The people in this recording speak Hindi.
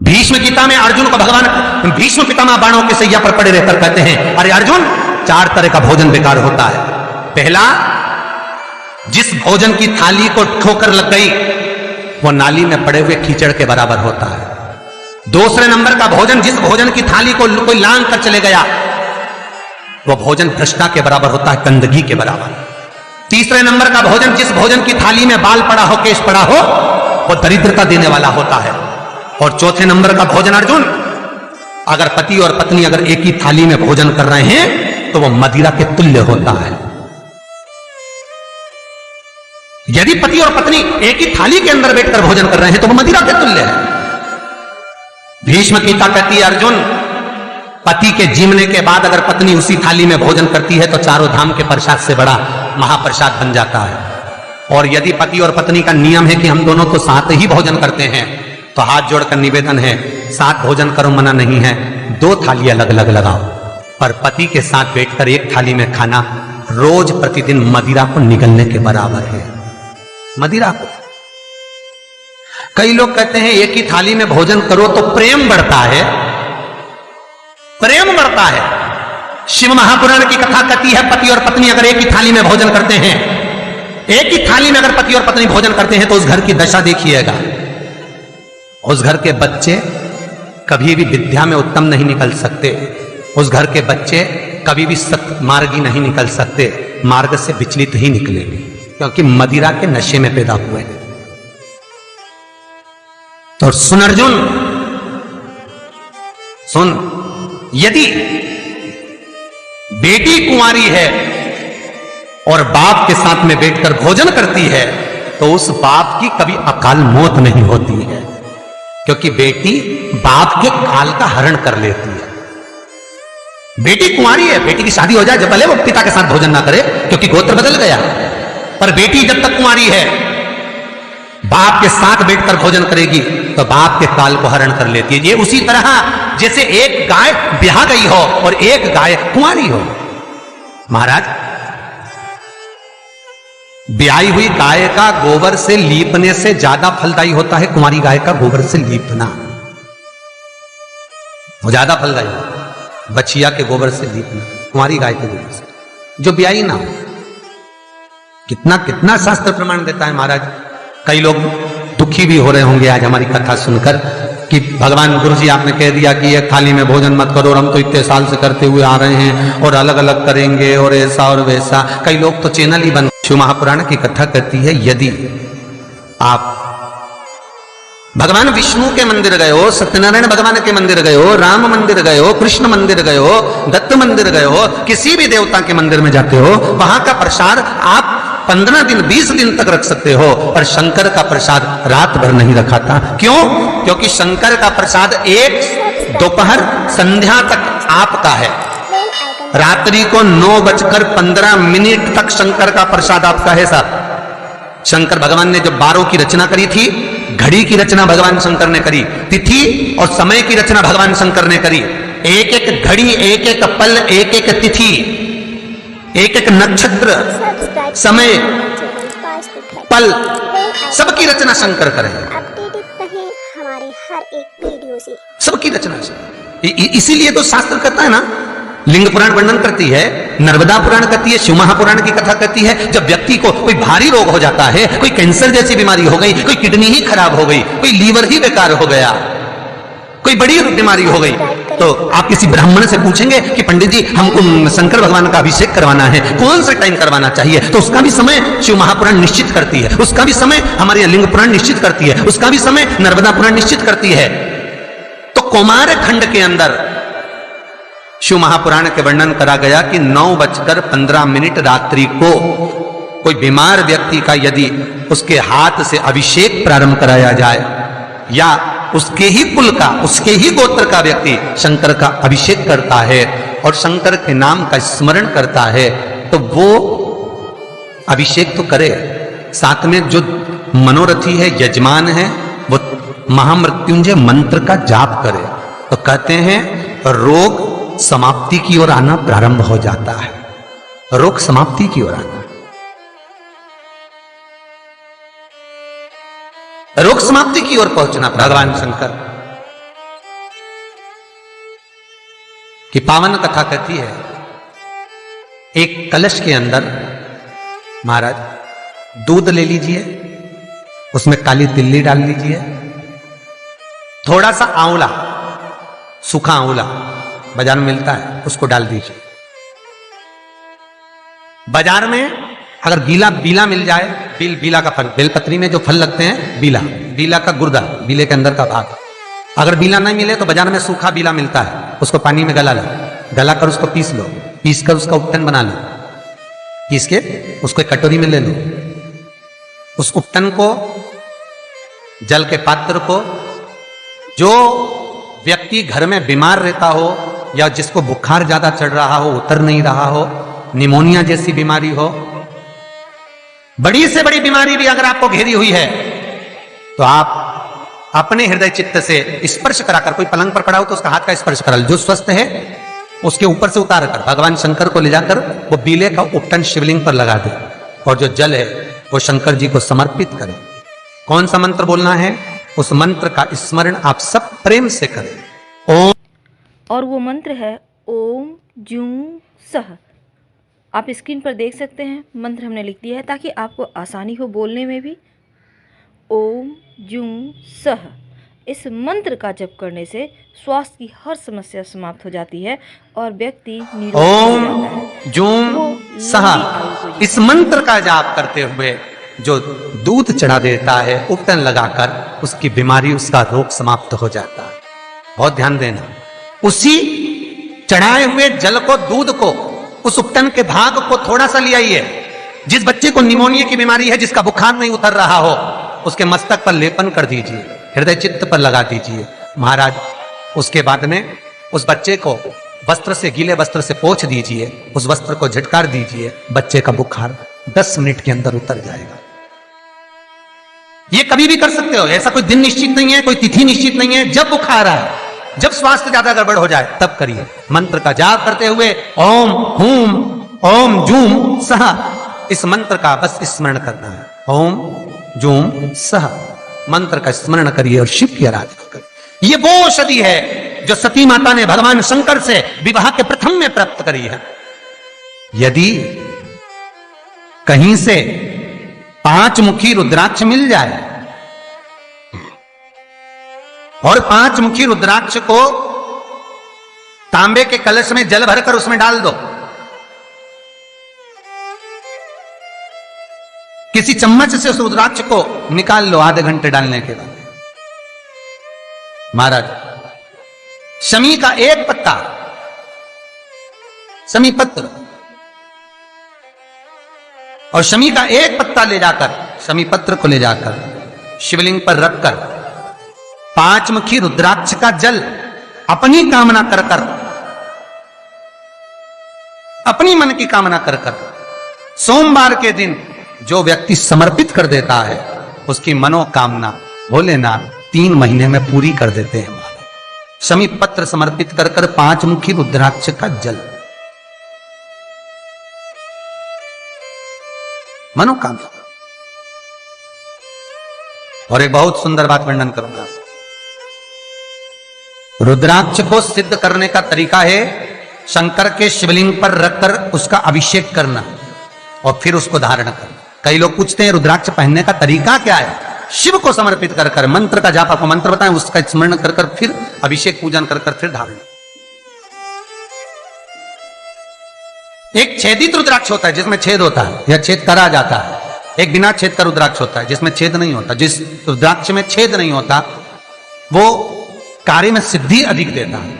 भीष्म गीता में अर्जुन को भगवान भीष्म पितामह बाणों के सैया पर पड़े रहकर कहते हैं, अरे अर्जुन, 4 तरह का भोजन बेकार होता है। पहला, जिस भोजन की थाली को ठोकर लग गई वो नाली में पड़े हुए कीचड़ के बराबर होता है। दूसरे नंबर का भोजन, जिस भोजन की थाली को कोई लांग कर चले गया वो भोजन भ्रष्टा के बराबर होता है, गंदगी के बराबर। तीसरे नंबर का भोजन, जिस भोजन की थाली में बाल पड़ा हो, केश पड़ा हो, वो दरिद्रता देने वाला होता है। और चौथे नंबर का भोजन अर्जुन, अगर पति और पत्नी अगर एक ही थाली में भोजन कर रहे हैं तो वो मदिरा के तुल्य होता है। यदि पति और पत्नी एक ही थाली के अंदर बैठकर भोजन कर रहे हैं तो वो मदिरा के तुल्य है। भीष्म गीता कहती है, अर्जुन, पति के जीवने के बाद अगर पत्नी उसी थाली में भोजन करती है तो चारों धाम के प्रसाद से बड़ा महाप्रसाद बन जाता है। और यदि पति और पत्नी का नियम है कि हम दोनों तो साथ ही भोजन करते हैं तो हाथ जोड़कर निवेदन है, साथ भोजन करो, मना नहीं है, 2 थाली अलग अलग लगाओ। पर पति के साथ बैठकर एक थाली में खाना रोज प्रतिदिन मदिरा को निगलने के बराबर है। मदिरा को कई लोग कहते हैं एक ही थाली में भोजन करो तो प्रेम बढ़ता है, प्रेम बढ़ता है। शिव महापुराण की कथा कहती है, पति और पत्नी अगर एक ही थाली में भोजन करते हैं, एक ही थाली में अगर पति और पत्नी भोजन करते हैं तो उस घर की दशा देखिएगा। उस घर के बच्चे कभी भी विद्या में उत्तम नहीं निकल सकते, उस घर के बच्चे कभी भी सत्मार्गी नहीं निकल सकते, मार्ग से विचलित ही निकलेंगे, क्योंकि मदिरा के नशे में पैदा हुए हैं। तो सुन अर्जुन, सुन, यदि बेटी कुंवारी है और बाप के साथ में बैठकर भोजन करती है तो उस बाप की कभी अकाल मौत नहीं होती है, क्योंकि बेटी बाप के काल का हरण कर लेती है। बेटी कुंवारी है, बेटी की शादी हो जाए जब भले वो पिता के साथ भोजन ना करे क्योंकि गोत्र बदल गया, पर बेटी जब तक कुंवारी है बाप के साथ बैठकर भोजन करेगी तो बाप के काल को हरण कर लेती है। ये उसी तरह जैसे एक गाय ब्याह गई हो और एक गाय कुंवारी हो। महाराज, ब्याही हुई गाय का गोबर से लीपने से ज्यादा फलदायी होता है कुंवारी गाय का गोबर से लीपना, वो ज्यादा फलदायी होता है बछिया के गोबर से लीपना, कुंवारी गाय के गोबर से जो ब्याही ना हो। कितना कितना शास्त्र प्रमाण देता है महाराज। कई लोग दुखी भी हो रहे होंगे आज हमारी कथा सुनकर कि भगवान गुरु जी आपने कह दिया कि एक थाली में भोजन मत करो, और हम तो इतने साल से करते हुए आ रहे हैं और अलग अलग करेंगे और ऐसा और वैसा। कई लोग तो चैनल ही बंद। शिव महापुराण की कथा कहती है, यदि आप भगवान विष्णु के मंदिर गए हो, सत्यनारायण भगवान के मंदिर गए हो, राम मंदिर गए हो, कृष्ण मंदिर गए हो, दत्त मंदिर गए हो, किसी भी देवता के मंदिर में जाते हो, वहां का प्रसाद आप 15 दिन 20 दिन तक रख सकते हो, पर शंकर का प्रसाद रात भर नहीं रखा था। क्यों? क्योंकि शंकर का प्रसाद एक दोपहर संध्या तक आपका है, रात्रि को 9:15 तक शंकर का प्रसाद आपका है साहब। शंकर भगवान ने जब 12 की रचना करी थी, घड़ी की रचना भगवान शंकर ने करी, तिथि और समय की रचना भगवान शंकर ने करी। एक एक घड़ी, एक एक पल, एक एक तिथि, एक एक नक्षत्र, समय, पल, सबकी रचना शंकर करे। हमारे हर एक वीडियो से सबकी रचना से। इसीलिए तो शास्त्र कहता है ना, लिंग पुराण वर्णन करती है, नर्मदा पुराण कहती है, शिव महापुराण की कथा कहती है, जब व्यक्ति को कोई भारी रोग हो जाता है, कोई कैंसर जैसी बीमारी हो गई, कोई किडनी ही खराब हो गई, कोई लीवर ही बेकार हो गया, कोई बड़ी बीमारी हो गई, तो आप किसी ब्राह्मण से पूछेंगे कि पंडित जी हमको शंकर भगवान का अभिषेक करवाना है, कौन सा टाइम करवाना चाहिए? तो उसका भी समय शिव महापुराण निश्चित करती है, उसका भी समय हमारे लिंग पुराण निश्चित करती है, उसका भी समय नर्मदा पुराण निश्चित करती है। तो कौमार खंड के अंदर शिव महापुराण के वर्णन करा गया कि 9:15 रात्रि को कोई बीमार व्यक्ति का यदि उसके हाथ से अभिषेक प्रारंभ कराया जाए, या उसके ही कुल का, उसके ही गोत्र का व्यक्ति शंकर का अभिषेक करता है और शंकर के नाम का स्मरण करता है, तो वो अभिषेक तो करे, साथ में जो मनोरथी है, यजमान है, वो महामृत्युंजय मंत्र का जाप करे, तो कहते हैं रोग समाप्ति की ओर आना प्रारंभ हो जाता है। रोग समाप्ति की ओर आना, रोग समाप्ति की ओर पहुंचना भगवान शंकर। कि पावन कथा कहती है, एक कलश के अंदर महाराज दूध ले लीजिए, उसमें काली तिल्ली डाल लीजिए, थोड़ा सा आंवला, सूखा आंवला बाजार में मिलता है, उसको डाल दीजिए। बाजार में अगर गीला बीला मिल जाए, बीला का फल, बेलपत्री में जो फल लगते हैं, बीला का गुर्दा, बीले के अंदर का भाग, अगर बीला नहीं मिले तो बाजार में सूखा बीला मिलता है, उसको पानी में गला लो, गला कर उसको पीस लो, पीस कर उसका उपटन बना लो, पीस के उसको एक कटोरी में ले लो। उस उपटन को, जल के पात्र को, जो व्यक्ति घर में बीमार रहता हो या जिसको बुखार ज्यादा चढ़ रहा हो, उतर नहीं रहा हो, निमोनिया जैसी बीमारी हो, बड़ी से बड़ी बीमारी भी अगर आपको घेरी हुई है, तो आप अपने हृदय चित्त से स्पर्श कराकर, कोई पलंग पर पड़ा हो तो उसका हाथ का स्पर्श करा, जो स्वस्थ है उसके ऊपर से उतार कर भगवान शंकर को ले जाकर वो बीले का उपटन शिवलिंग पर लगा दे, और जो जल है वो शंकर जी को समर्पित करें। कौन सा मंत्र बोलना है, उस मंत्र का स्मरण आप सब प्रेम से करें। ओम, और वो मंत्र है ओम जूं सह। आप स्क्रीन पर देख सकते हैं, मंत्र हमने लिख दिया है ताकि आपको आसानी हो बोलने में भी। ओम जूं सह, इस मंत्र का जप करने से स्वास्थ्य की हर समस्या समाप्त हो जाती है और व्यक्ति निरोगी हो जाता है। ओम जूं सह, इस मंत्र का जाप करते हुए जो दूध चढ़ा देता है उपटन लगाकर, उसकी बीमारी, उसका रोग समाप्त हो जाता है। बहुत ध्यान देना, उसी चढ़ाए हुए जल को, दूध को, उस उपटन के भाग को थोड़ा सा ले आइए। जिस बच्चे को निमोनिया की बीमारी है, जिसका बुखार नहीं उतर रहा हो, उसके मस्तक पर लेपन कर दीजिए, हृदय चित्त पर लगा दीजिए महाराज। उसके बाद में उस बच्चे को वस्त्र से, गीले वस्त्र से पोंछ दीजिए, उस वस्त्र को झटकार दीजिए, बच्चे का बुखार 10 मिनट के अंदर उतर जाएगा। ये कभी भी कर सकते हो, ऐसा कोई दिन निश्चित नहीं है, कोई तिथि निश्चित नहीं है। जब बुखार आए, जब स्वास्थ्य ज्यादा गड़बड़ हो जाए, तब करिए। मंत्र का जाप करते हुए ओम हूम ओम जूम सह, इस मंत्र का बस स्मरण करना है। ओम जूम सह मंत्र का स्मरण करिए और शिव की आराधना करिए। ये वो औषधि है जो सती माता ने भगवान शंकर से विवाह के प्रथम में प्राप्त करी है। यदि कहीं से 5 मुखी रुद्राक्ष मिल जाए और 5 मुखी रुद्राक्ष को तांबे के कलश में जल भरकर उसमें डाल दो, किसी चम्मच से उस रुद्राक्ष को निकाल लो आधे घंटे डालने के बाद, महाराज शमी का एक पत्ता, शमी पत्र, और शमी का एक पत्ता ले जाकर, शमी पत्र को ले जाकर शिवलिंग पर रखकर 5 मुखी रुद्राक्ष का जल अपनी कामना कर कर, अपनी मन की कामना कर कर, सोमवार के दिन जो व्यक्ति समर्पित कर देता है, उसकी मनोकामना भोलेनाथ 3 महीने में पूरी कर देते हैं। शमी पत्र समर्पित कर कर 5 मुखी रुद्राक्ष का जल, मनोकामना। और एक बहुत सुंदर बात वर्णन करूंगा। रुद्राक्ष को सिद्ध करने का तरीका है शंकर के शिवलिंग पर रखकर उसका अभिषेक करना और फिर उसको धारण करना। कई लोग पूछते हैं रुद्राक्ष पहनने का तरीका क्या है? शिव को समर्पित कर कर मंत्र का जाप, आपको मंत्र बताएं, उसका स्मरण कर कर फिर अभिषेक पूजन कर कर फिर धारण। एक छेदित रुद्राक्ष होता है जिसमें छेद होता है या छेद करा जाता है, एक बिना छेद का रुद्राक्ष होता है जिसमें छेद नहीं होता। जिस रुद्राक्ष में छेद नहीं होता वो कार्य में सिद्धि अधिक देता है।